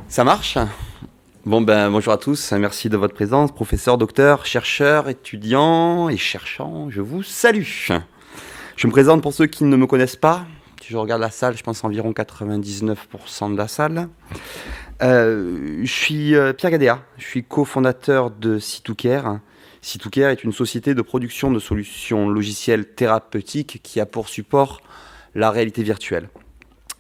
Ça marche? Bon ben bonjour à tous, merci de votre présence, professeurs, docteurs, chercheurs, étudiants et cherchants, je vous salue. Je me présente pour ceux qui ne me connaissent pas. Si je regarde la salle, je pense environ 99% de la salle. Je suis Pierre Gadea, je suis cofondateur de C2Care. C2Care est une société de production de solutions logicielles thérapeutiques qui a pour support la réalité virtuelle.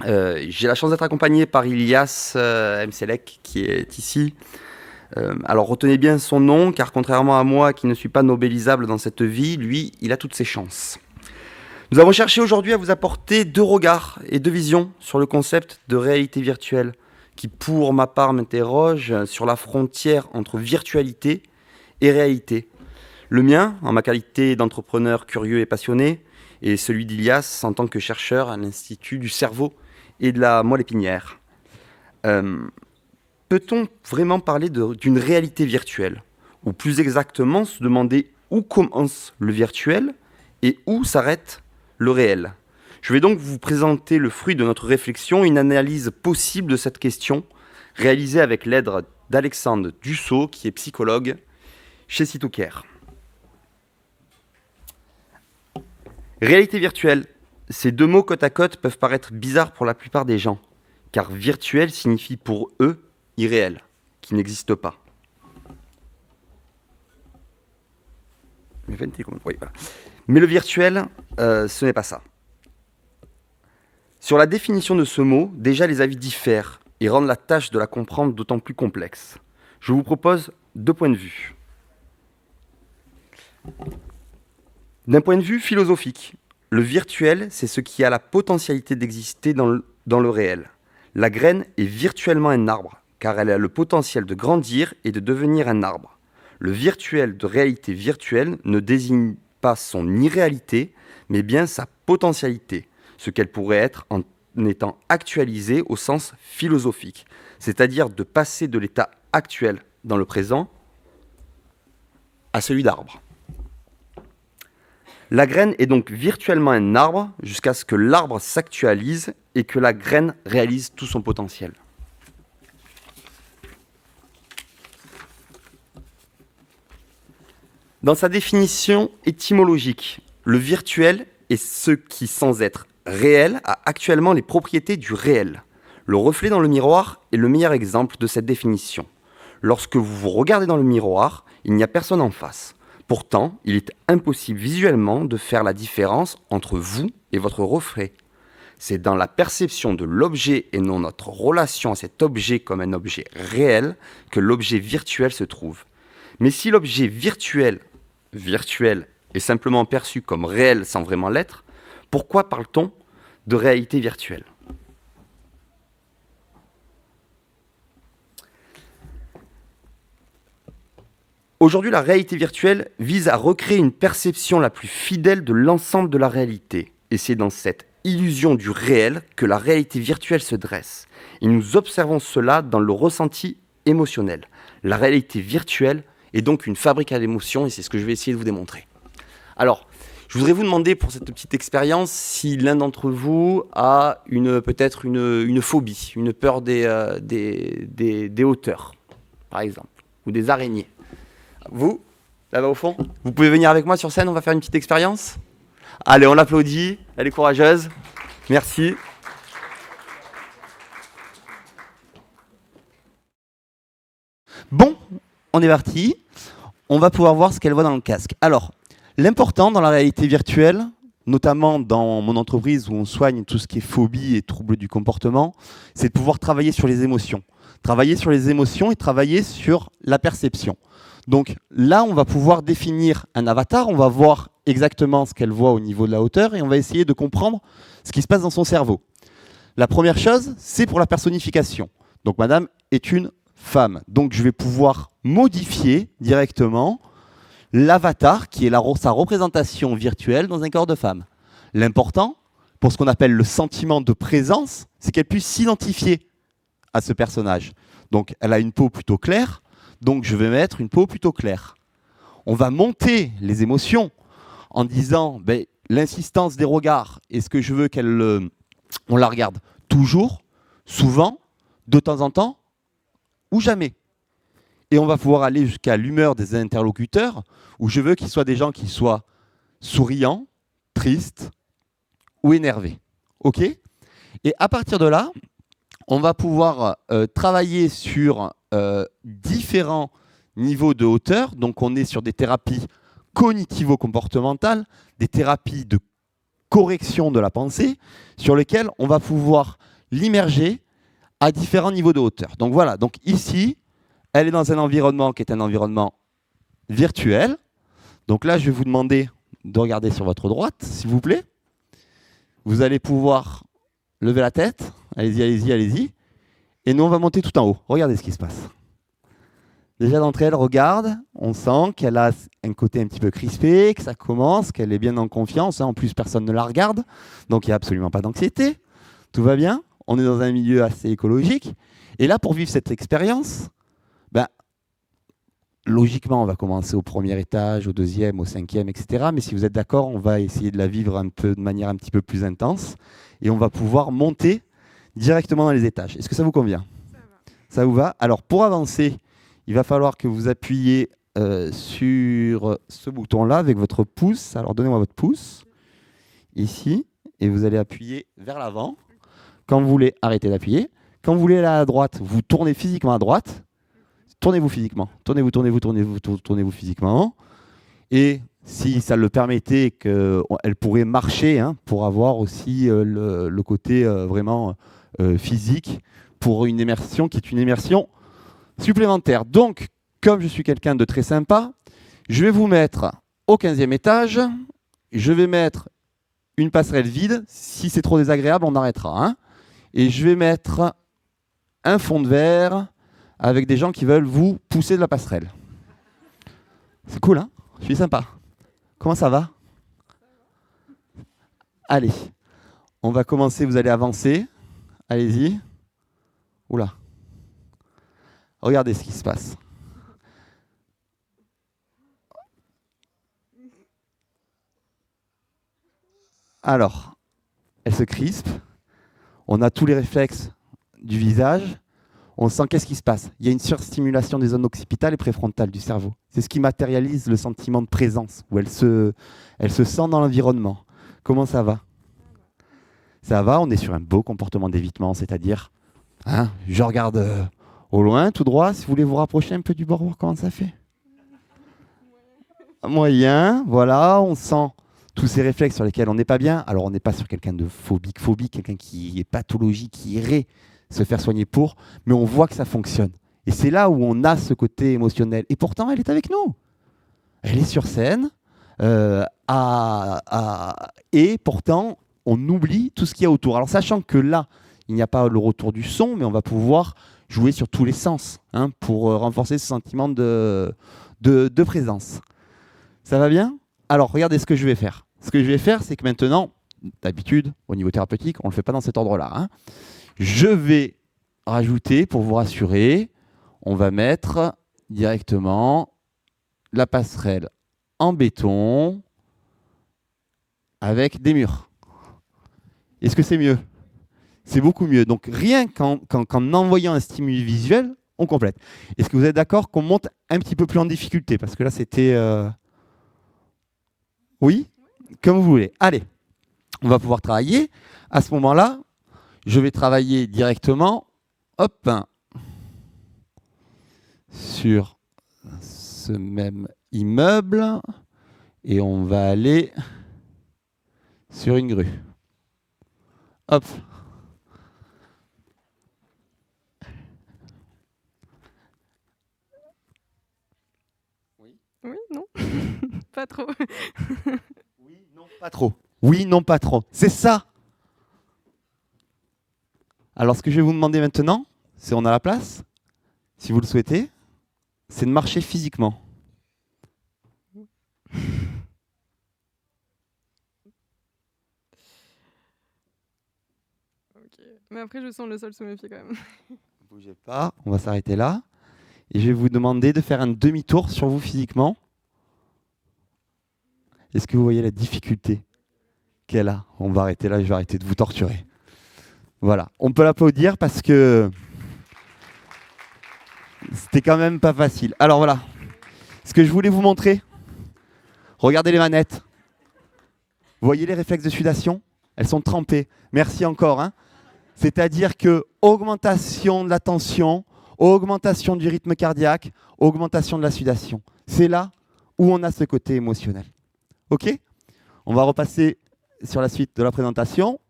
J'ai la chance d'être accompagné par Ilias Mselek qui est ici. Alors retenez bien son nom, car contrairement à moi qui ne suis pas nobélisable dans cette vie, lui, il a toutes ses chances. Nous avons cherché aujourd'hui à vous apporter deux regards et deux visions sur le concept de réalité virtuelle, qui pour ma part m'interroge sur la frontière entre virtualité et réalité. Le mien, en ma qualité d'entrepreneur curieux et passionné, et celui d'Ilias en tant que chercheur à l'Institut du cerveau et de la moelle épinière. Peut-on vraiment parler d'une réalité virtuelle? Ou plus exactement, se demander où commence le virtuel et où s'arrête le réel? Je vais donc vous présenter le fruit de notre réflexion, une analyse possible de cette question, réalisée avec l'aide d'Alexandre Dussault, qui est psychologue chez C2Care. Réalité virtuelle. Ces deux mots côte à côte peuvent paraître bizarres pour la plupart des gens, car virtuel signifie pour eux irréel, qui n'existe pas. Mais le virtuel, ce n'est pas ça. Sur la définition de ce mot, déjà les avis diffèrent et rendent la tâche de la comprendre d'autant plus complexe. Je vous propose deux points de vue. D'un point de vue philosophique, le virtuel, c'est ce qui a la potentialité d'exister dans le réel. La graine est virtuellement un arbre, car elle a le potentiel de grandir et de devenir un arbre. Le virtuel de réalité virtuelle ne désigne pas son irréalité, mais bien sa potentialité, ce qu'elle pourrait être en étant actualisée au sens philosophique, c'est-à-dire de passer de l'état actuel dans le présent à celui d'arbre. La graine est donc virtuellement un arbre jusqu'à ce que l'arbre s'actualise et que la graine réalise tout son potentiel. Dans sa définition étymologique, le virtuel est ce qui, sans être réel, a actuellement les propriétés du réel. Le reflet dans le miroir est le meilleur exemple de cette définition. Lorsque vous vous regardez dans le miroir, il n'y a personne en face. Pourtant, il est impossible visuellement de faire la différence entre vous et votre reflet. C'est dans la perception de l'objet et non notre relation à cet objet comme un objet réel que l'objet virtuel se trouve. Mais si l'objet virtuel est simplement perçu comme réel sans vraiment l'être, pourquoi parle-t-on de réalité virtuelle ? Aujourd'hui, la réalité virtuelle vise à recréer une perception la plus fidèle de l'ensemble de la réalité. Et c'est dans cette illusion du réel que la réalité virtuelle se dresse. Et nous observons cela dans le ressenti émotionnel. La réalité virtuelle est donc une fabrique à l'émotion et c'est ce que je vais essayer de vous démontrer. Alors, je voudrais vous demander pour cette petite expérience si l'un d'entre vous a peut-être une phobie, une peur des hauteurs, par exemple, ou des araignées. Vous, là-bas au fond, vous pouvez venir avec moi sur scène, on va faire une petite expérience. Allez, on l'applaudit, elle est courageuse. Merci. Bon, on est parti. On va pouvoir voir ce qu'elle voit dans le casque. Alors, l'important dans la réalité virtuelle, notamment dans mon entreprise où on soigne tout ce qui est phobie et troubles du comportement, c'est de pouvoir travailler sur les émotions. Travailler sur les émotions et travailler sur la perception. Donc là, on va pouvoir définir un avatar, on va voir exactement ce qu'elle voit au niveau de la hauteur et on va essayer de comprendre ce qui se passe dans son cerveau. La première chose, c'est pour la personnification. Donc madame est une femme. Donc je vais pouvoir modifier directement l'avatar qui est sa représentation virtuelle dans un corps de femme. L'important, pour ce qu'on appelle le sentiment de présence, c'est qu'elle puisse s'identifier à ce personnage. Donc elle a une peau plutôt claire, donc je vais mettre une peau plutôt claire. On va monter les émotions en disant l'insistance des regards, est-ce que je veux on la regarde toujours, souvent, de temps en temps, ou jamais. Et on va pouvoir aller jusqu'à l'humeur des interlocuteurs, où je veux qu'ils soient des gens qui soient souriants, tristes ou énervés. OK ? Et à partir de là, on va pouvoir travailler sur différents niveaux de hauteur. Donc on est sur des thérapies cognitivo-comportementales, des thérapies de correction de la pensée, sur lesquelles on va pouvoir l'immerger à différents niveaux de hauteur. Donc voilà, donc ici, elle est dans un environnement qui est un environnement virtuel. Donc là, je vais vous demander de regarder sur votre droite, s'il vous plaît. Vous allez pouvoir lever la tête. Allez-y, allez-y, allez-y. Et nous, on va monter tout en haut. Regardez ce qui se passe. Déjà d'entre elles, regarde, on sent qu'elle a un côté un petit peu crispé, que ça commence, qu'elle est bien en confiance. En plus, personne ne la regarde, donc il n'y a absolument pas d'anxiété. Tout va bien, on est dans un milieu assez écologique. Et là, pour vivre cette expérience, logiquement, on va commencer au premier étage, au deuxième, au cinquième, etc. Mais si vous êtes d'accord, on va essayer de la vivre de manière un petit peu plus intense. Et on va pouvoir monter directement dans les étages. Est-ce que ça vous convient ? Ça va. Ça vous va ? Alors, pour avancer, il va falloir que vous appuyiez sur ce bouton-là avec votre pouce. Alors, donnez-moi votre pouce, ici, et vous allez appuyer vers l'avant. Quand vous voulez, arrêtez d'appuyer. Quand vous voulez aller à droite, vous tournez physiquement à droite. Tournez-vous physiquement. Tournez-vous physiquement. Et si ça le permettait, qu'elle pourrait marcher pour avoir aussi le côté vraiment physique pour une immersion qui est une immersion supplémentaire. Donc, comme je suis quelqu'un de très sympa, je vais vous mettre au 15e étage. Je vais mettre une passerelle vide. Si c'est trop désagréable, on arrêtera. Et je vais mettre un fond de verre avec des gens qui veulent vous pousser de la passerelle. C'est cool, hein ? Je suis sympa. Comment ça va ? Allez, on va commencer, vous allez avancer. Allez-y. Oula. Regardez ce qui se passe. Alors, elle se crispe. On a tous les réflexes du visage. On sent qu'est-ce qui se passe. Il y a une surstimulation des zones occipitales et préfrontales du cerveau. C'est ce qui matérialise le sentiment de présence, où elle se sent dans l'environnement. Comment ça va ? Ça va, on est sur un beau comportement d'évitement, c'est-à-dire, je regarde au loin, tout droit. Si vous voulez vous rapprocher un peu du bord, voir comment ça fait. Moyen, voilà, on sent tous ces réflexes sur lesquels on n'est pas bien. Alors, on n'est pas sur quelqu'un de phobique, quelqu'un qui est pathologique, qui irait se faire soigner pour, mais on voit que ça fonctionne. Et c'est là où on a ce côté émotionnel. Et pourtant, elle est avec nous. Elle est sur scène. Et pourtant, on oublie tout ce qu'il y a autour. Alors, sachant que là, il n'y a pas le retour du son, mais on va pouvoir jouer sur tous les sens pour renforcer ce sentiment de présence. Ça va bien ? Alors, regardez ce que je vais faire. Ce que je vais faire, c'est que maintenant, d'habitude, au niveau thérapeutique, on ne le fait pas dans cet ordre-là. Je vais rajouter, pour vous rassurer, on va mettre directement la passerelle en béton avec des murs. Est-ce que c'est mieux ? C'est beaucoup mieux. Donc rien qu'en envoyant un stimuli visuel, on complète. Est-ce que vous êtes d'accord qu'on monte un petit peu plus en difficulté ? Parce que là, c'était... Oui ? Comme vous voulez. Allez, on va pouvoir travailler. À ce moment-là, je vais travailler directement sur ce même immeuble et on va aller sur une grue. Hop. Oui, non. Pas trop. Oui, non, pas trop. Oui, non, pas trop. C'est ça. Alors, ce que je vais vous demander maintenant, c'est on a la place, si vous le souhaitez, c'est de marcher physiquement. Ok. Mais après, je sens le sol sous mes pieds quand même. Bougez pas, on va s'arrêter là. Et je vais vous demander de faire un demi-tour sur vous physiquement. Est-ce que vous voyez la difficulté qu'elle a ? On va arrêter là, je vais arrêter de vous torturer. Voilà, on peut l'applaudir parce que C'était quand même pas facile. Alors voilà, ce que je voulais vous montrer, regardez les manettes. Vous voyez les réflexes de sudation? Elles sont trempées. Merci encore. Hein. C'est-à-dire que augmentation de la tension, augmentation du rythme cardiaque, augmentation de la sudation. C'est là où on a ce côté émotionnel. OK? On va repasser sur la suite de la présentation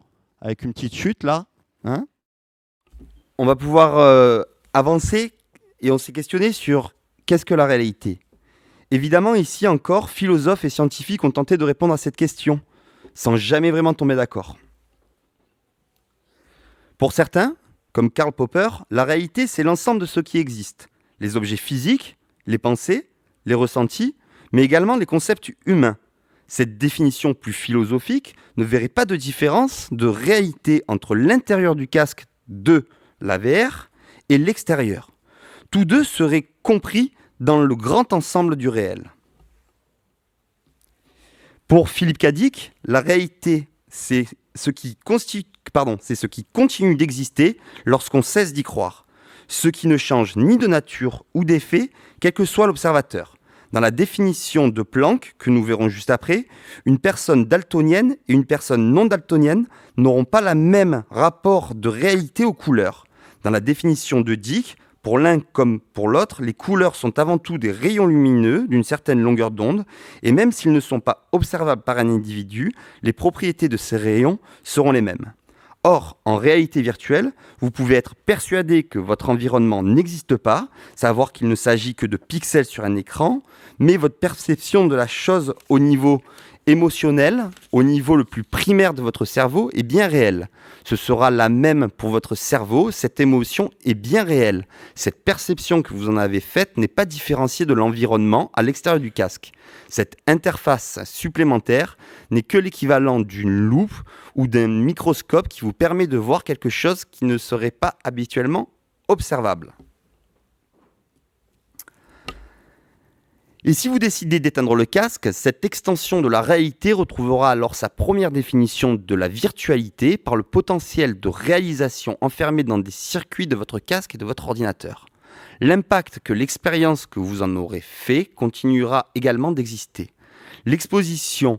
avec une petite chute là. Hein? On va pouvoir avancer et on s'est questionné sur qu'est-ce que la réalité. Évidemment, ici encore, philosophes et scientifiques ont tenté de répondre à cette question, sans jamais vraiment tomber d'accord. Pour certains, comme Karl Popper, la réalité, c'est l'ensemble de ce qui existe. Les objets physiques, les pensées, les ressentis, mais également les concepts humains. Cette définition plus philosophique ne verrait pas de différence de réalité entre l'intérieur du casque de la VR et l'extérieur. Tous deux seraient compris dans le grand ensemble du réel. Pour Philippe Cadic, la réalité, c'est ce qui continue d'exister lorsqu'on cesse d'y croire. Ce qui ne change ni de nature ou d'effet, quel que soit l'observateur. Dans la définition de Planck, que nous verrons juste après, une personne daltonienne et une personne non daltonienne n'auront pas le même rapport de réalité aux couleurs. Dans la définition de Dicke, pour l'un comme pour l'autre, les couleurs sont avant tout des rayons lumineux d'une certaine longueur d'onde, et même s'ils ne sont pas observables par un individu, les propriétés de ces rayons seront les mêmes. Or, en réalité virtuelle, vous pouvez être persuadé que votre environnement n'existe pas, savoir qu'il ne s'agit que de pixels sur un écran, mais votre perception de la chose au niveau émotionnel, au niveau le plus primaire de votre cerveau, est bien réelle. Ce sera la même pour votre cerveau, cette émotion est bien réelle. Cette perception que vous en avez faite n'est pas différenciée de l'environnement à l'extérieur du casque. Cette interface supplémentaire n'est que l'équivalent d'une loupe ou d'un microscope qui vous permet de voir quelque chose qui ne serait pas habituellement observable. Et si vous décidez d'éteindre le casque, cette extension de la réalité retrouvera alors sa première définition de la virtualité par le potentiel de réalisation enfermé dans des circuits de votre casque et de votre ordinateur. L'impact que l'expérience que vous en aurez fait continuera également d'exister. L'exposition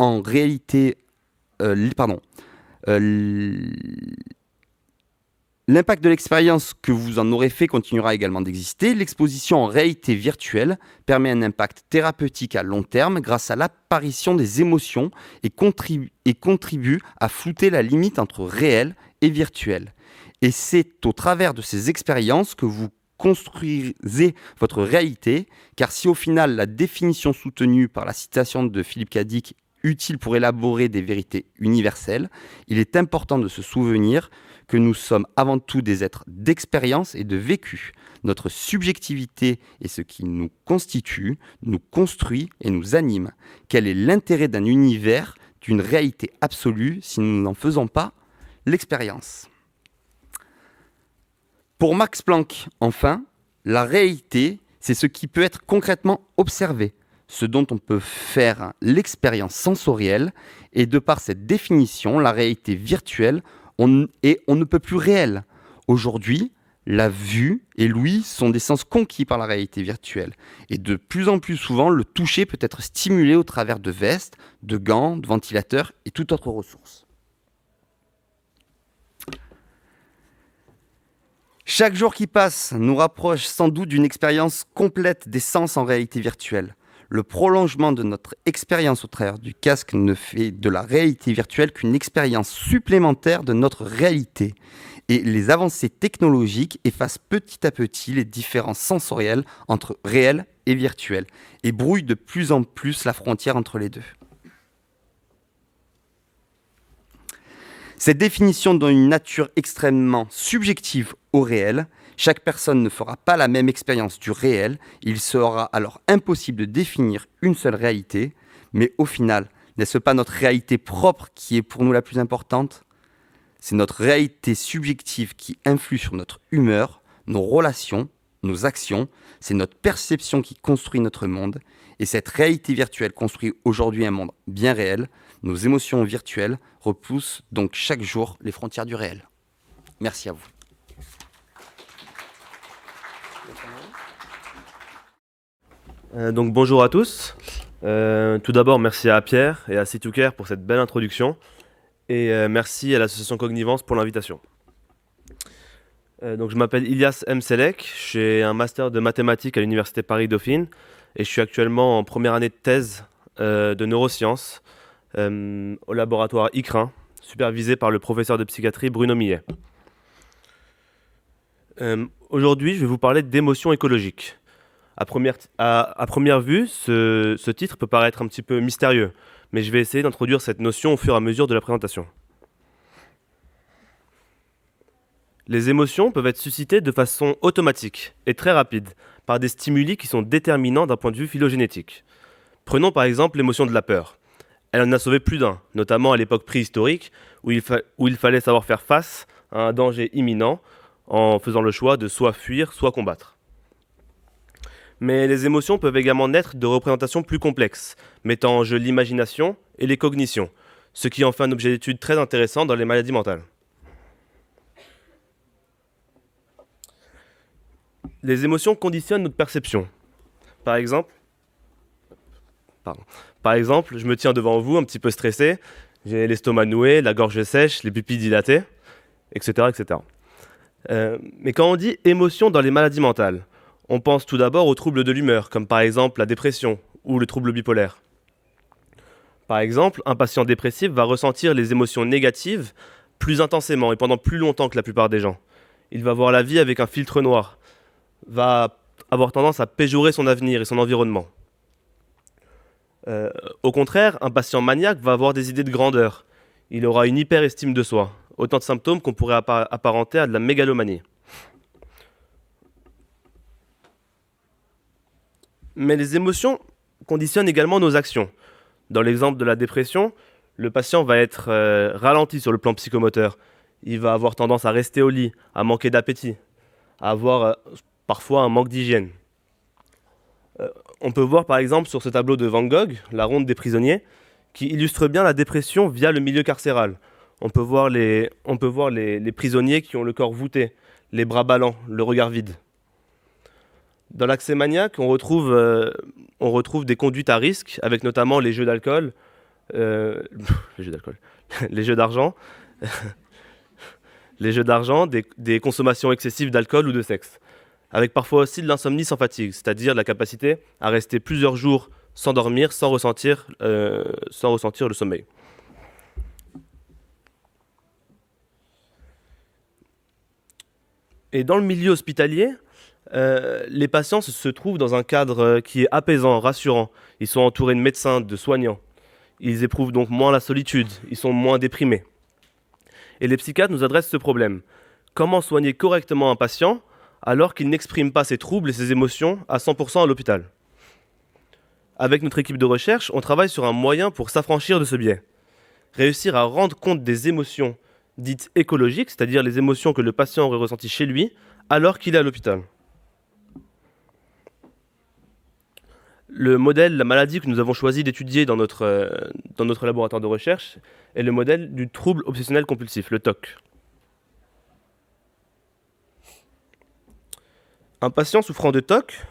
en réalité... L'impact de l'expérience que vous en aurez fait continuera également d'exister. L'exposition en réalité virtuelle permet un impact thérapeutique à long terme grâce à l'apparition des émotions et contribue à flouter la limite entre réel et virtuel. Et c'est au travers de ces expériences que vous construisez votre réalité, car si au final la définition soutenue par la citation de Philippe Cadic utile pour élaborer des vérités universelles, il est important de se souvenir que nous sommes avant tout des êtres d'expérience et de vécu. Notre subjectivité est ce qui nous constitue, nous construit et nous anime. Quel est l'intérêt d'un univers, d'une réalité absolue, si nous n'en faisons pas l'expérience ? Pour Max Planck, enfin, la réalité, c'est ce qui peut être concrètement observé, ce dont on peut faire l'expérience sensorielle, et de par cette définition, la réalité virtuelle, on ne peut plus réel. Aujourd'hui, la vue et l'ouïe sont des sens conquis par la réalité virtuelle. Et de plus en plus souvent, le toucher peut être stimulé au travers de vestes, de gants, de ventilateurs et toute autre ressource. Chaque jour qui passe nous rapproche sans doute d'une expérience complète des sens en réalité virtuelle. Le prolongement de notre expérience au travers du casque ne fait de la réalité virtuelle qu'une expérience supplémentaire de notre réalité. Et les avancées technologiques effacent petit à petit les différences sensorielles entre réel et virtuel et brouillent de plus en plus la frontière entre les deux. Cette définition donne une nature extrêmement subjective au réel. Chaque personne ne fera pas la même expérience du réel. Il sera alors impossible de définir une seule réalité. Mais au final, n'est-ce pas notre réalité propre qui est pour nous la plus importante ? C'est notre réalité subjective qui influe sur notre humeur, nos relations, nos actions. C'est notre perception qui construit notre monde. Et cette réalité virtuelle construit aujourd'hui un monde bien réel. Nos émotions virtuelles repoussent donc chaque jour les frontières du réel. Merci à vous. Donc bonjour à tous. Tout d'abord, merci à Pierre et à C2Care pour cette belle introduction. Et merci à l'association Cognivance pour l'invitation. Donc je m'appelle Ilyas M. Selek, j'ai un master de mathématiques à l'université Paris-Dauphine et je suis actuellement en première année de thèse de neurosciences au laboratoire ICRIN, supervisé par le professeur de psychiatrie Bruno Millet. Aujourd'hui, je vais vous parler d'émotions écologiques. À première vue, ce titre peut paraître un petit peu mystérieux, mais je vais essayer d'introduire cette notion au fur et à mesure de la présentation. Les émotions peuvent être suscitées de façon automatique et très rapide par des stimuli qui sont déterminants d'un point de vue phylogénétique. Prenons par exemple l'émotion de la peur. Elle en a sauvé plus d'un, notamment à l'époque préhistorique où il fallait savoir faire face à un danger imminent en faisant le choix de soit fuir, soit combattre. Mais les émotions peuvent également naître de représentations plus complexes, mettant en jeu l'imagination et les cognitions, ce qui en fait un objet d'étude très intéressant dans les maladies mentales. Les émotions conditionnent notre perception. Par exemple, je me tiens devant vous un petit peu stressé, j'ai l'estomac noué, la gorge sèche, les pupilles dilatées, etc. etc. Mais quand on dit émotion dans les maladies mentales, on pense tout d'abord aux troubles de l'humeur, comme par exemple la dépression ou le trouble bipolaire. Par exemple, un patient dépressif va ressentir les émotions négatives plus intensément et pendant plus longtemps que la plupart des gens. Il va voir la vie avec un filtre noir, va avoir tendance à péjorer son avenir et son environnement. Au contraire, un patient maniaque va avoir des idées de grandeur. Il aura une hyperestime de soi, autant de symptômes qu'on pourrait apparenter à de la mégalomanie. Mais les émotions conditionnent également nos actions. Dans l'exemple de la dépression, le patient va être ralenti sur le plan psychomoteur. Il va avoir tendance à rester au lit, à manquer d'appétit, à avoir parfois un manque d'hygiène. On peut voir par exemple sur ce tableau de Van Gogh, La ronde des prisonniers, qui illustre bien la dépression via le milieu carcéral. On peut voir les prisonniers qui ont le corps voûté, les bras ballants, le regard vide. Dans l'accès maniaque, on retrouve des conduites à risque, avec notamment les jeux d'alcool, les jeux d'argent, des consommations excessives d'alcool ou de sexe, avec parfois aussi de l'insomnie sans fatigue, c'est-à-dire la capacité à rester plusieurs jours sans dormir, sans ressentir le sommeil. Et dans le milieu hospitalier, les patients se trouvent dans un cadre qui est apaisant, rassurant. Ils sont entourés de médecins, de soignants. Ils éprouvent donc moins la solitude, ils sont moins déprimés. Et les psychiatres nous adressent ce problème. Comment soigner correctement un patient alors qu'il n'exprime pas ses troubles et ses émotions à 100% à l'hôpital ? Avec notre équipe de recherche, on travaille sur un moyen pour s'affranchir de ce biais. Réussir à rendre compte des émotions dites écologiques, c'est-à-dire les émotions que le patient aurait ressenties chez lui alors qu'il est à l'hôpital. Le modèle, la maladie que nous avons choisi d'étudier dans notre laboratoire de recherche est le modèle du trouble obsessionnel compulsif, le TOC. Un patient souffrant de TOC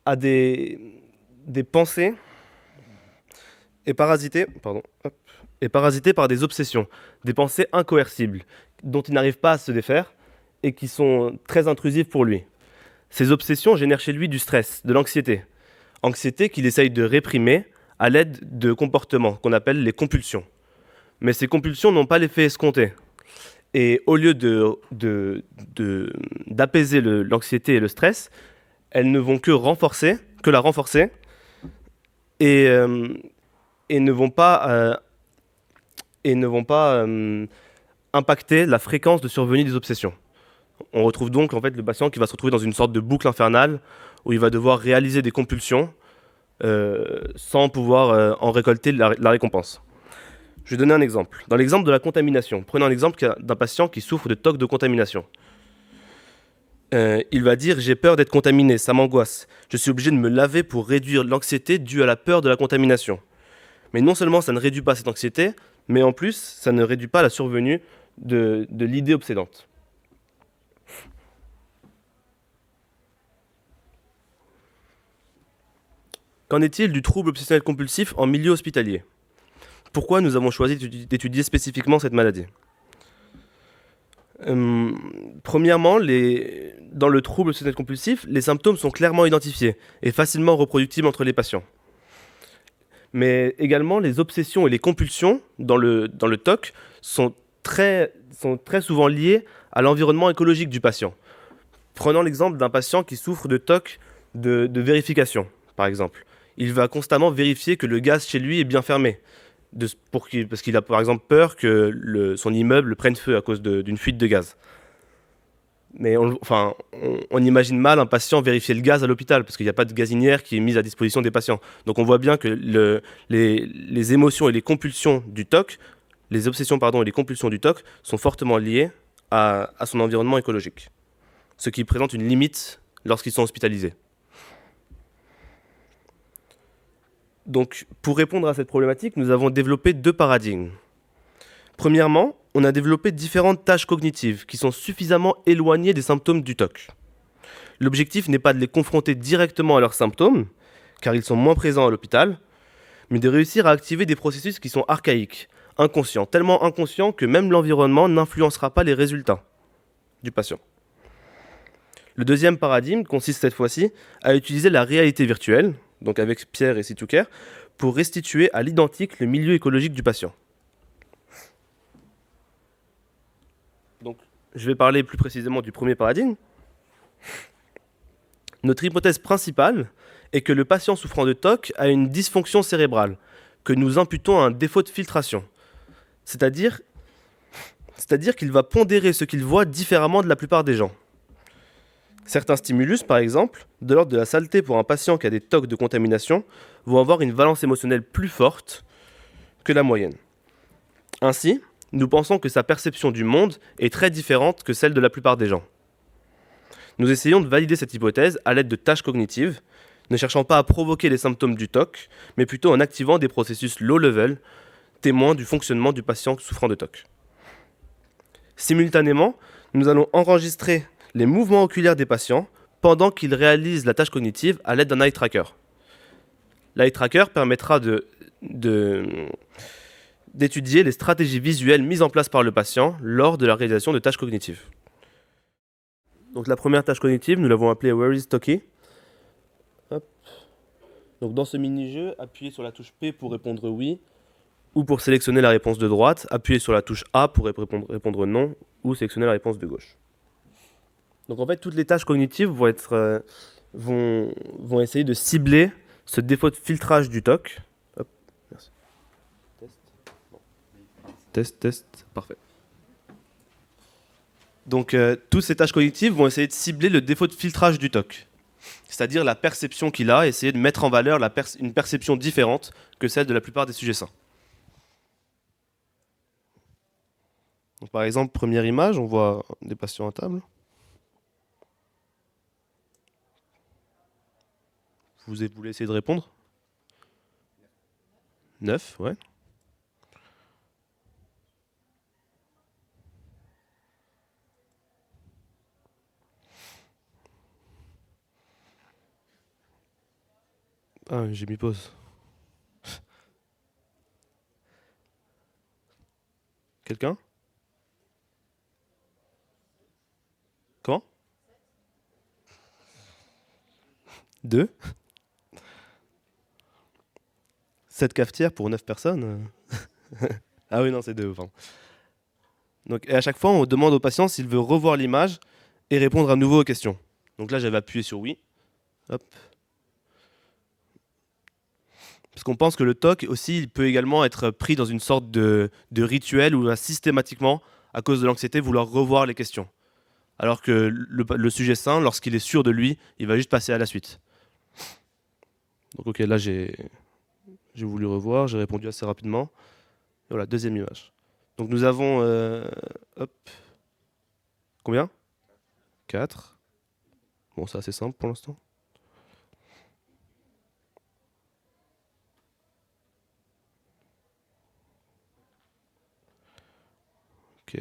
a des pensées est parasité par des obsessions, des pensées incoercibles dont il n'arrive pas à se défaire et qui sont très intrusives pour lui. Ces obsessions génèrent chez lui du stress, de l'anxiété. Anxiété qu'il essaye de réprimer à l'aide de comportements qu'on appelle les compulsions. Mais ces compulsions n'ont pas l'effet escompté. Et au lieu d'apaiser l'anxiété et le stress, elles ne vont que la renforcer et ne vont pas impacter la fréquence de survenue des obsessions. On retrouve donc en fait le patient qui va se retrouver dans une sorte de boucle infernale où il va devoir réaliser des compulsions sans pouvoir en récolter la récompense. Je vais donner un exemple. Dans l'exemple de la contamination, prenons un exemple d'un patient qui souffre de TOC de contamination. Il va dire « j'ai peur d'être contaminé, ça m'angoisse. Je suis obligé de me laver pour réduire l'anxiété due à la peur de la contamination. » Mais non seulement ça ne réduit pas cette anxiété, mais en plus ça ne réduit pas la survenue de l'idée obsédante. Qu'en est-il du trouble obsessionnel compulsif en milieu hospitalier? Pourquoi nous avons choisi d'étudier spécifiquement cette maladie? Premièrement, dans le trouble obsessionnel compulsif, les symptômes sont clairement identifiés et facilement reproductibles entre les patients. Mais également, les obsessions et les compulsions dans le TOC sont très souvent liées à l'environnement écologique du patient. Prenons l'exemple d'un patient qui souffre de TOC de vérification, par exemple. Il va constamment vérifier que le gaz chez lui est bien fermé, parce qu'il a par exemple peur que son immeuble prenne feu à cause d'une fuite de gaz. Mais on imagine mal un patient vérifier le gaz à l'hôpital, parce qu'il n'y a pas de gazinière qui est mise à disposition des patients. Donc on voit bien que les émotions et les compulsions du TOC, les obsessions et les compulsions du TOC sont fortement liées à son environnement écologique, ce qui présente une limite lorsqu'ils sont hospitalisés. Donc, pour répondre à cette problématique, nous avons développé 2 paradigmes. Premièrement, on a développé différentes tâches cognitives qui sont suffisamment éloignées des symptômes du TOC. L'objectif n'est pas de les confronter directement à leurs symptômes, car ils sont moins présents à l'hôpital, mais de réussir à activer des processus qui sont archaïques, inconscients, tellement inconscients que même l'environnement n'influencera pas les résultats du patient. Le deuxième paradigme consiste cette fois-ci à utiliser la réalité virtuelle, donc avec Pierre et Situker, pour restituer à l'identique le milieu écologique du patient. Donc, je vais parler plus précisément du premier paradigme. Notre hypothèse principale est que le patient souffrant de TOC a une dysfonction cérébrale, que nous imputons à un défaut de filtration. C'est-à-dire qu'il va pondérer ce qu'il voit différemment de la plupart des gens. Certains stimulus, par exemple, de l'ordre de la saleté pour un patient qui a des TOC de contamination, vont avoir une valence émotionnelle plus forte que la moyenne. Ainsi, nous pensons que sa perception du monde est très différente que celle de la plupart des gens. Nous essayons de valider cette hypothèse à l'aide de tâches cognitives, ne cherchant pas à provoquer les symptômes du TOC, mais plutôt en activant des processus low-level, témoins du fonctionnement du patient souffrant de TOC. Simultanément, nous allons enregistrer les mouvements oculaires des patients pendant qu'ils réalisent la tâche cognitive à l'aide d'un eye tracker. L'eye tracker permettra d'étudier les stratégies visuelles mises en place par le patient lors de la réalisation de tâches cognitives. Donc la première tâche cognitive, nous l'avons appelée Where is Toki. Hop. Donc dans ce mini-jeu, appuyez sur la touche P pour répondre oui, ou pour sélectionner la réponse de droite, appuyez sur la touche A pour répondre non, ou sélectionner la réponse de gauche. Donc en fait, toutes les tâches cognitives vont essayer de cibler ce défaut de filtrage du TOC. Hop, merci. Test, parfait. Donc toutes ces tâches cognitives vont essayer de cibler le défaut de filtrage du TOC, c'est-à-dire la perception qu'il a, essayer de mettre en valeur une perception différente que celle de la plupart des sujets sains. Donc, par exemple, première image, on voit des patients à table. Vous voulez essayer de répondre? 9, ouais. Ah, j'ai mis pause. Quelqu'un? Comment? 2. 7 cafetières pour 9 personnes. Ah oui, non, c'est 2. Pardon. Donc, et à chaque fois, on demande au patient s'il veut revoir l'image et répondre à nouveau aux questions. Donc là, j'avais appuyé sur oui. Hop. Parce qu'on pense que le TOC aussi, il peut également être pris dans une sorte de rituel où il va systématiquement, à cause de l'anxiété, vouloir revoir les questions. Alors que le sujet sain, lorsqu'il est sûr de lui, il va juste passer à la suite. Donc ok, là j'ai voulu revoir, j'ai répondu assez rapidement. Et voilà, deuxième image. Donc nous avons... hop. Combien? 4. Bon, c'est assez simple pour l'instant. Ok.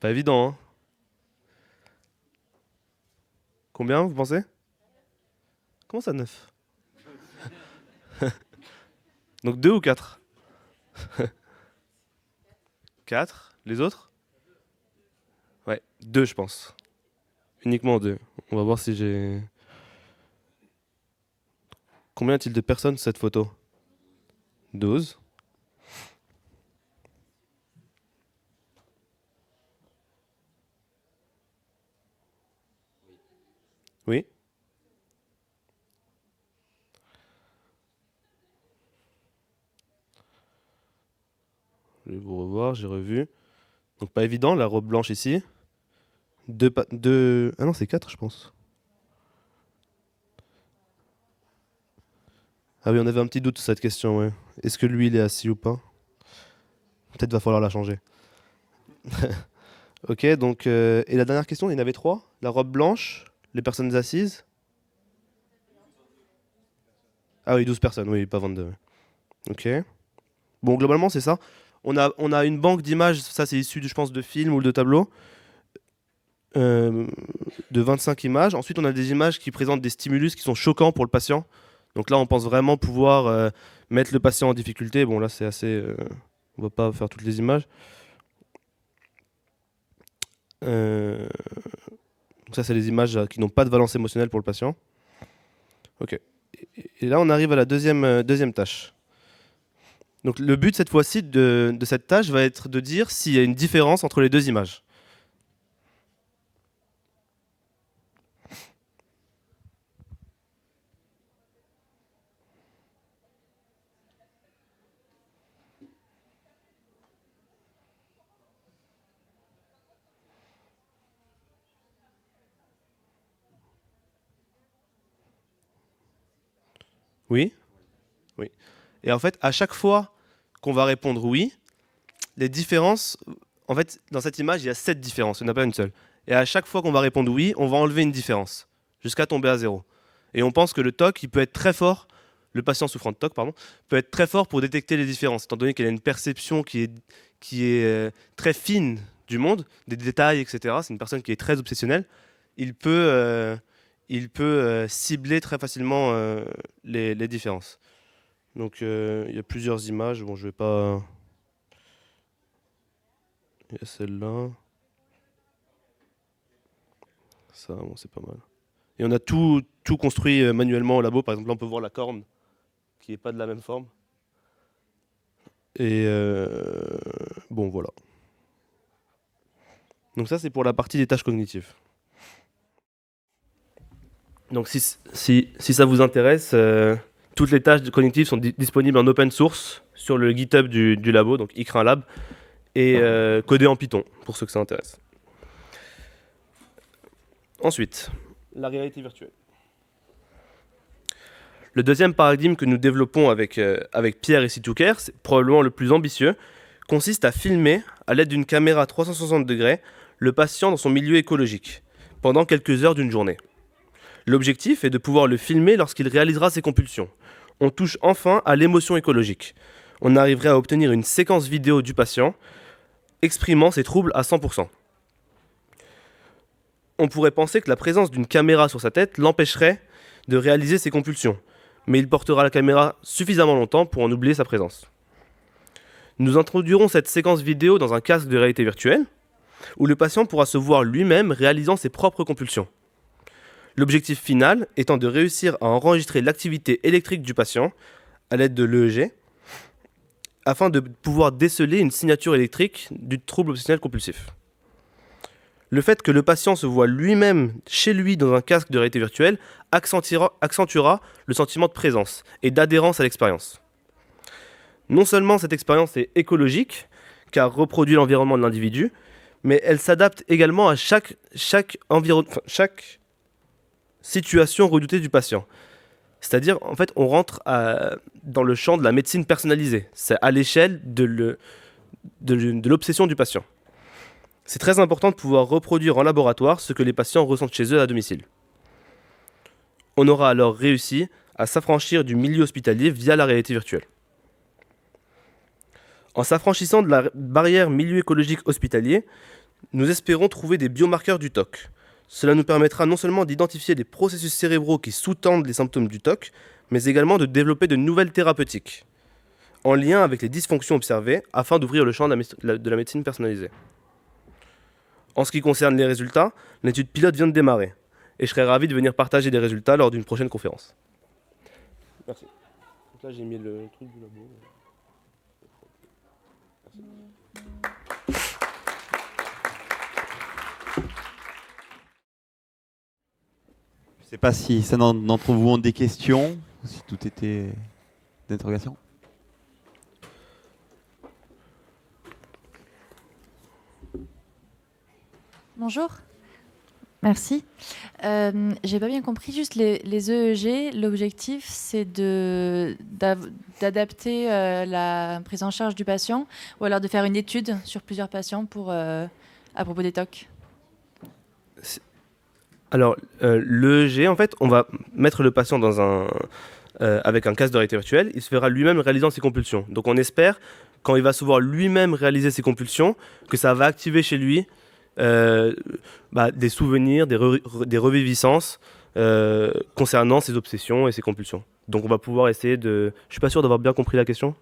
Pas évident, hein. Combien, vous pensez? Comment ça, 9? Donc 2 ou 4? 4. Les autres? Ouais, 2 je pense. Uniquement 2. On va voir si j'ai... Combien y a-t-il de personnes sur cette photo? 12. Oui. Je vais vous revoir, j'ai revu. Donc pas évident, la robe blanche ici. Deux... Ah non, c'est 4 je pense. Ah oui, on avait un petit doute sur cette question, ouais. Est-ce que lui, il est assis ou pas? Peut-être va falloir la changer. Ok, donc... et la dernière question, il y en avait 3. La robe blanche, les personnes assises. Ah oui, 12 personnes, oui, pas 22. Ouais. Ok. Bon, globalement, c'est ça. On a une banque d'images, ça c'est issu, je pense, de films ou de tableaux, de 25 images. Ensuite, on a des images qui présentent des stimulus qui sont choquants pour le patient. Donc là, on pense vraiment pouvoir mettre le patient en difficulté. Bon, là, c'est assez... on va pas faire toutes les images. Ça, c'est les images qui n'ont pas de valence émotionnelle pour le patient. Ok. Et là, on arrive à la deuxième tâche. Donc le but cette fois-ci de cette tâche va être de dire s'il y a une différence entre les deux images. Oui? Oui. Et en fait, à chaque fois qu'on va répondre oui, les différences, en fait, dans cette image, il y a 7 différences, il n'y en a pas une seule. Et à chaque fois qu'on va répondre oui, on va enlever une différence, jusqu'à tomber à 0. Et on pense que le TOC, il peut être très fort, le patient souffrant de TOC, pardon, peut être très fort pour détecter les différences, étant donné qu'il a une perception qui est très fine du monde, des détails, etc. C'est une personne qui est très obsessionnelle. Il peut cibler très facilement les différences. Donc il y a plusieurs images. Bon, je vais pas... Il y a celle-là. Ça, bon, c'est pas mal. Et on a tout construit manuellement au labo. Par exemple, là, on peut voir la corne qui n'est pas de la même forme. Et bon, voilà. Donc ça, c'est pour la partie des tâches cognitives. Donc si ça vous intéresse, toutes les tâches cognitives sont disponibles en open source sur le GitHub du labo, donc iCrin Lab, et codées en Python, pour ceux que ça intéresse. Ensuite, la réalité virtuelle. Le deuxième paradigme que nous développons avec Pierre et C2Care, c'est probablement le plus ambitieux, consiste à filmer, à l'aide d'une caméra 360 degrés, le patient dans son milieu écologique, pendant quelques heures d'une journée. L'objectif est de pouvoir le filmer lorsqu'il réalisera ses compulsions. On touche enfin à l'émotion écologique. On arriverait à obtenir une séquence vidéo du patient exprimant ses troubles à 100%. On pourrait penser que la présence d'une caméra sur sa tête l'empêcherait de réaliser ses compulsions, mais il portera la caméra suffisamment longtemps pour en oublier sa présence. Nous introduirons cette séquence vidéo dans un casque de réalité virtuelle, où le patient pourra se voir lui-même réalisant ses propres compulsions. L'objectif final étant de réussir à enregistrer l'activité électrique du patient à l'aide de l'EEG, afin de pouvoir déceler une signature électrique du trouble obsessionnel compulsif. Le fait que le patient se voit lui-même chez lui dans un casque de réalité virtuelle accentuera le sentiment de présence et d'adhérence à l'expérience. Non seulement cette expérience est écologique, car reproduit l'environnement de l'individu, mais elle s'adapte également à chaque situation redoutée du patient. C'est-à-dire, en fait, on rentre dans le champ de la médecine personnalisée. C'est à l'échelle de l'obsession du patient. C'est très important de pouvoir reproduire en laboratoire ce que les patients ressentent chez eux à domicile. On aura alors réussi à s'affranchir du milieu hospitalier via la réalité virtuelle. En s'affranchissant de la barrière milieu écologique hospitalier, Nous espérons trouver des biomarqueurs du TOC. Cela nous permettra non seulement d'identifier des processus cérébraux qui sous-tendent les symptômes du TOC, mais également de développer de nouvelles thérapeutiques, en lien avec les dysfonctions observées, afin d'ouvrir le champ de la médecine personnalisée. En ce qui concerne les résultats, l'étude pilote vient de démarrer, et je serais ravi de venir partager des résultats lors d'une prochaine conférence. Merci. Donc là, j'ai mis le truc du labo. Je ne sais pas si certains d'entre vous ont des questions, ou si tout était d'interrogation. Bonjour. Merci. J'ai pas bien compris, juste les EEG, l'objectif c'est d'adapter la prise en charge du patient ou alors de faire une étude sur plusieurs patients à propos des TOC. Alors, l'EEG, en fait, on va mettre le patient avec un casque de réalité virtuelle, il se verra lui-même réalisant ses compulsions. Donc on espère, quand il va se voir lui-même réaliser ses compulsions, que ça va activer chez lui des souvenirs, des reviviscences concernant ses obsessions et ses compulsions. Donc on va pouvoir essayer de... Je suis pas sûr d'avoir bien compris la question.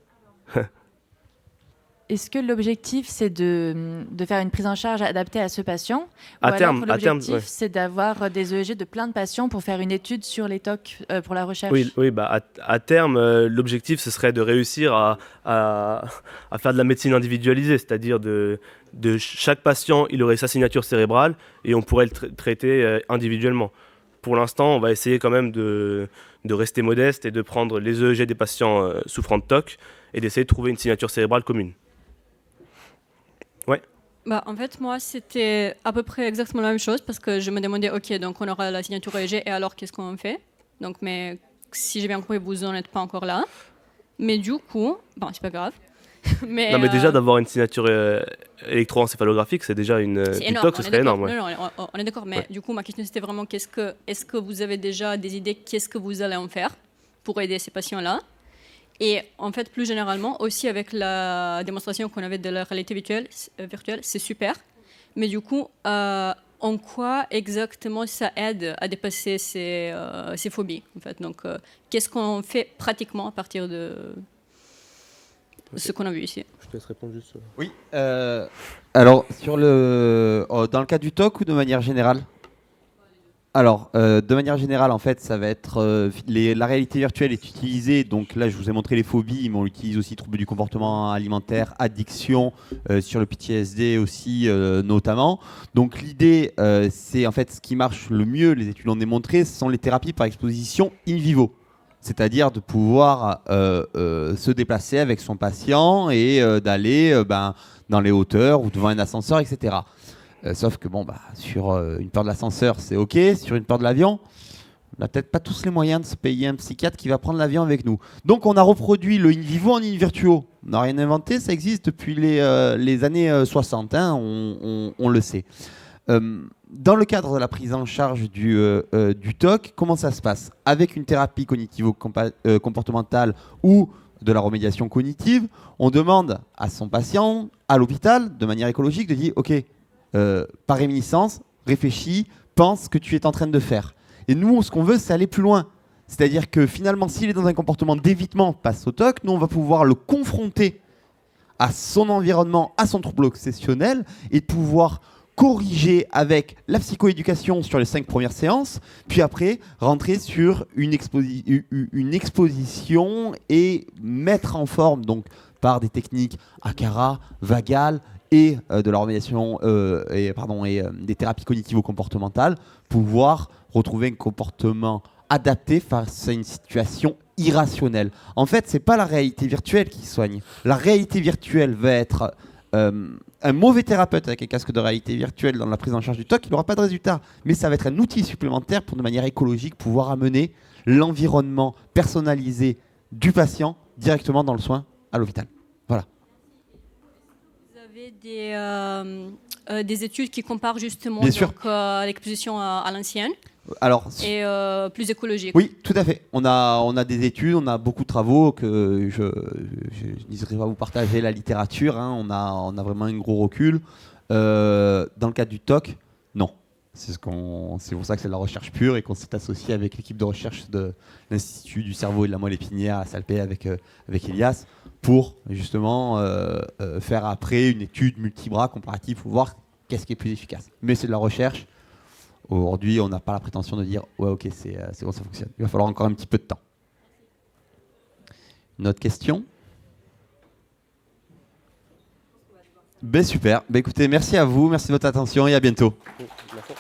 Est-ce que l'objectif c'est de faire une prise en charge adaptée à ce patient À terme, l'objectif ouais. c'est d'avoir des EEG de plein de patients pour faire une étude sur les TOC pour la recherche? Oui, à terme, l'objectif ce serait de réussir à faire de la médecine individualisée, c'est-à-dire de chaque patient, il aurait sa signature cérébrale et on pourrait le traiter individuellement. Pour l'instant, on va essayer quand même de rester modeste et de prendre les EEG des patients souffrant de TOC et d'essayer de trouver une signature cérébrale commune. Ouais. En fait, moi, c'était à peu près exactement la même chose parce que je me demandais, ok, donc on aura la signature EEG et alors qu'est-ce qu'on fait? Donc, mais si j'ai bien compris, vous n'en êtes pas encore là. Mais du coup, c'est pas grave. mais déjà d'avoir une signature électroencéphalographique, c'est déjà une TOC, ce serait énorme. Ouais. Non, on est d'accord, mais Ouais. du coup, ma question c'était vraiment est-ce que vous avez déjà des idées, qu'est-ce que vous allez en faire pour aider ces patients-là? Et en fait, plus généralement, aussi avec la démonstration qu'on avait de la réalité virtuelle, c'est super. Mais du coup, en quoi exactement ça aide à dépasser ces phobies en fait? Donc, qu'est-ce qu'on fait pratiquement à partir de ce qu'on a vu ici? Je te laisse répondre juste. Oui. Alors, dans le cas du TOC ou de manière générale? Alors, de manière générale, en fait, ça va être la réalité virtuelle est utilisée. Donc là, je vous ai montré les phobies, mais on utilise aussi troubles du comportement alimentaire, addiction, sur le PTSD aussi notamment. Donc l'idée, c'est en fait ce qui marche le mieux. Les études l'ont démontré, ce sont les thérapies par exposition in vivo. C'est-à-dire de pouvoir se déplacer avec son patient et d'aller dans les hauteurs ou devant un ascenseur, etc. Sauf que sur une peur de l'ascenseur, c'est OK. Sur une peur de l'avion, on n'a peut-être pas tous les moyens de se payer un psychiatre qui va prendre l'avion avec nous. Donc on a reproduit le in vivo en in virtuo. On n'a rien inventé, ça existe depuis les années 60, hein, on le sait. Dans le cadre de la prise en charge du TOC, comment ça se passe? Avec une thérapie cognitivo-comportementale ou de la remédiation cognitive, on demande à son patient, à l'hôpital, de manière écologique, de dire OK, par réminiscence, réfléchis, pense ce que tu es en train de faire. Et nous, ce qu'on veut, c'est aller plus loin. C'est-à-dire que finalement, s'il est dans un comportement d'évitement face au TOC, nous, on va pouvoir le confronter à son environnement, à son trouble obsessionnel, et pouvoir corriger avec la psychoéducation sur les 5 premières séances, puis après rentrer sur une exposition et mettre en forme, donc par des techniques Akara, Vagal et de la remédiation et des thérapies cognitivo-comportementales, pouvoir retrouver un comportement adapté face à une situation irrationnelle. En fait, c'est pas la réalité virtuelle qui soigne. La réalité virtuelle va être un mauvais thérapeute avec un casque de réalité virtuelle dans la prise en charge du TOC, il n'aura pas de résultat. Mais ça va être un outil supplémentaire pour, de manière écologique, pouvoir amener l'environnement personnalisé du patient directement dans le soin à l'hôpital. Voilà. Vous avez des études qui comparent justement l'exposition à l'ancienne et plus écologique. Oui, tout à fait. On a des études, on a beaucoup de travaux que je n'hésiterai pas à vous partager la littérature. Hein. On a vraiment un gros recul. Dans le cadre du TOC, non. C'est pour ça que c'est de la recherche pure et qu'on s'est associé avec l'équipe de recherche de l'Institut du cerveau et de la moelle épinière à Salpé avec Elias pour justement faire après une étude multibras comparative pour voir qu'est-ce qui est plus efficace. Mais c'est de la recherche. Aujourd'hui, on n'a pas la prétention de dire ouais, ok, c'est bon, ça fonctionne. Il va falloir encore un petit peu de temps. Une autre question? Ben super. Ben écoutez, merci à vous, merci de votre attention et à bientôt. Merci.